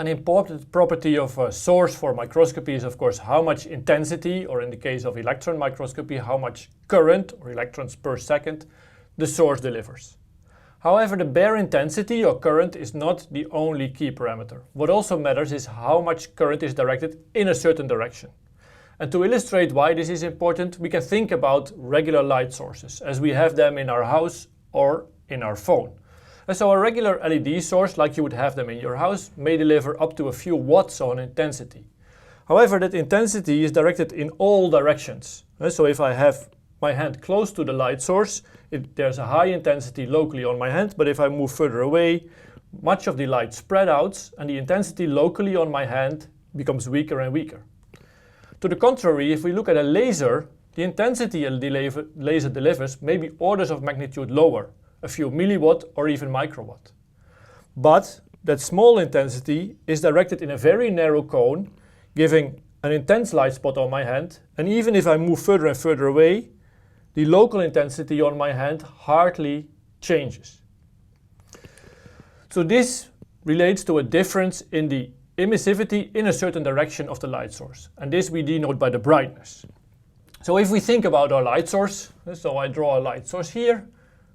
An important property of a source for microscopy is of course how much intensity, or in the case of electron microscopy, how much current or electrons per second the source delivers. However, the bare intensity or current is not the only key parameter. What also matters is how much current is directed in a certain direction. And to illustrate why this is important, we can think about regular light sources as we have them in our house or in our phone. And so a regular LED source, like you would have them in your house, may deliver up to a few watts on intensity. However, that intensity is directed in all directions. So if I have my hand close to the light source, there's a high intensity locally on my hand, but if I move further away, much of the light spread out and the intensity locally on my hand becomes weaker and weaker. To the contrary, if we look at a laser, the intensity the laser delivers may be orders of magnitude lower, a few milliwatt or even microwatt. But that small intensity is directed in a very narrow cone, giving an intense light spot on my hand, and even if I move further and further away, the local intensity on my hand hardly changes. So this relates to a difference in the emissivity in a certain direction of the light source, and this we denote by the brightness. So if we think about our light source, so I draw a light source here,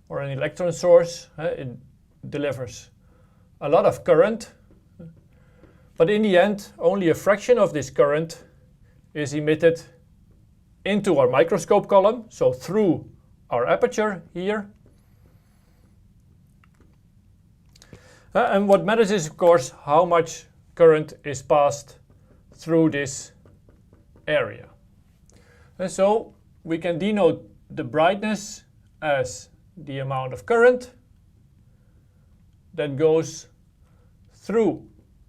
or an electron source, it delivers a lot of current, but in the end only a fraction of this current is emitted into our microscope column, so through our aperture here. And what matters is of course how much current is passed through this area. And so we can denote the brightness as the amount of current that goes through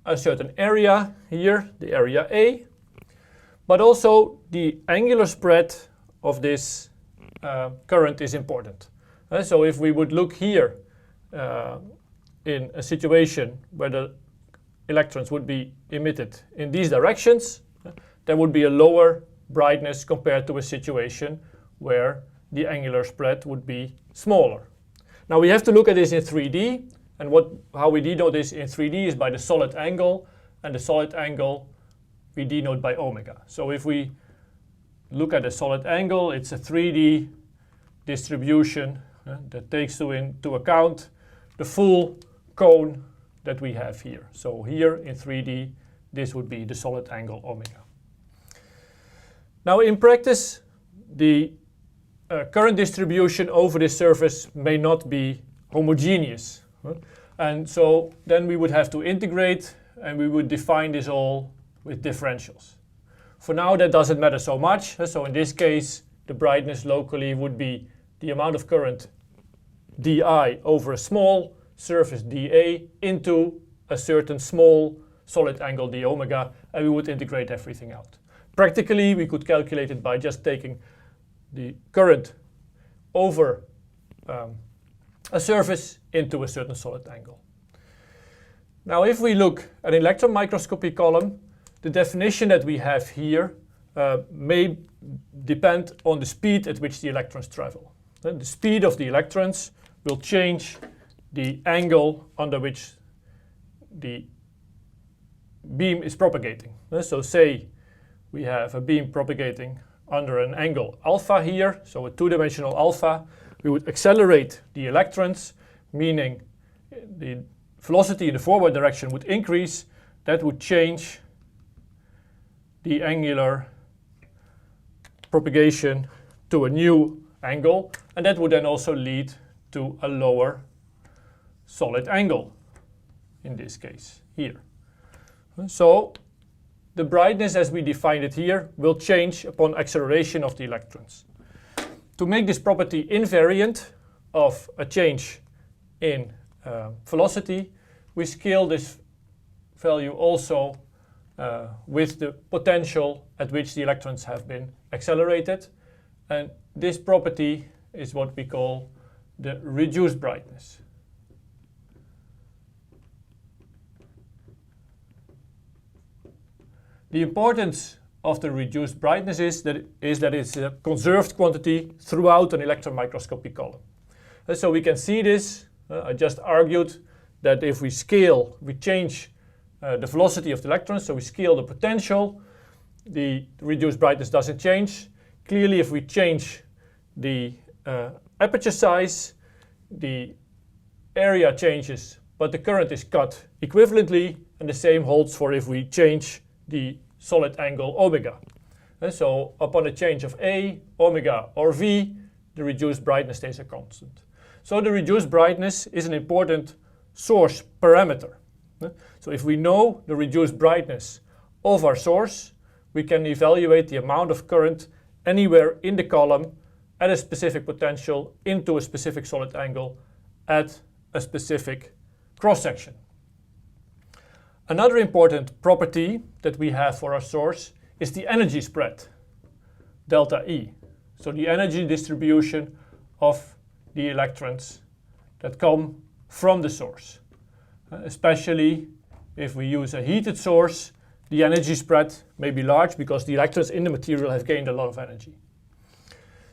a certain area here, the area A, but also the angular spread of this current is important. So if we would look here in a situation where the electrons would be emitted in these directions, there would be a lower brightness compared to a situation where the angular spread would be smaller. Now we have to look at this in 3D, and how we denote this in 3D is by the solid angle, and the solid angle we denote by omega. So if we look at a solid angle, it's a 3D distribution that takes into account the full cone that we have here. So here in 3D, this would be the solid angle omega. Now in practice, the current distribution over this surface may not be homogeneous. And so then we would have to integrate and we would define this all with differentials. For now that doesn't matter so much. So in this case, the brightness locally would be the amount of current dI over a small surface dA into a certain small solid angle d omega, and we would integrate everything out. Practically, we could calculate it by just taking the current over a surface into a certain solid angle. Now if we look at an electron microscopy column, the definition that we have here may depend on the speed at which the electrons travel. The speed of the electrons will change the angle under which the beam is propagating. So say we have a beam propagating under an angle alpha here, so a two-dimensional alpha, we would accelerate the electrons, meaning the velocity in the forward direction would increase. That would change the angular propagation to a new angle, and that would then also lead to a lower solid angle, in this case here. So the brightness as we defined it here will change upon acceleration of the electrons. To make this property invariant of a change in velocity, we scale this value also with the potential at which the electrons have been accelerated, and this property is what we call the reduced brightness. The importance of the reduced brightness is that it's a conserved quantity throughout an electron microscopy column. So we can see this. I just argued that if we scale, we change the velocity of the electrons, so we scale the potential. The reduced brightness doesn't change. Clearly, if we change the aperture size, the area changes, but the current is cut equivalently, and the same holds for if we change the solid angle omega. And so upon a change of A, omega, or V, the reduced brightness stays a constant. So the reduced brightness is an important source parameter. So if we know the reduced brightness of our source, we can evaluate the amount of current anywhere in the column at a specific potential into a specific solid angle at a specific cross-section. Another important property that we have for our source is the energy spread, delta E. So the energy distribution of the electrons that come from the source. Especially if we use a heated source, the energy spread may be large because the electrons in the material have gained a lot of energy.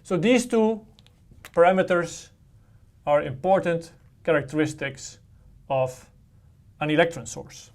So these two parameters are important characteristics of an electron source.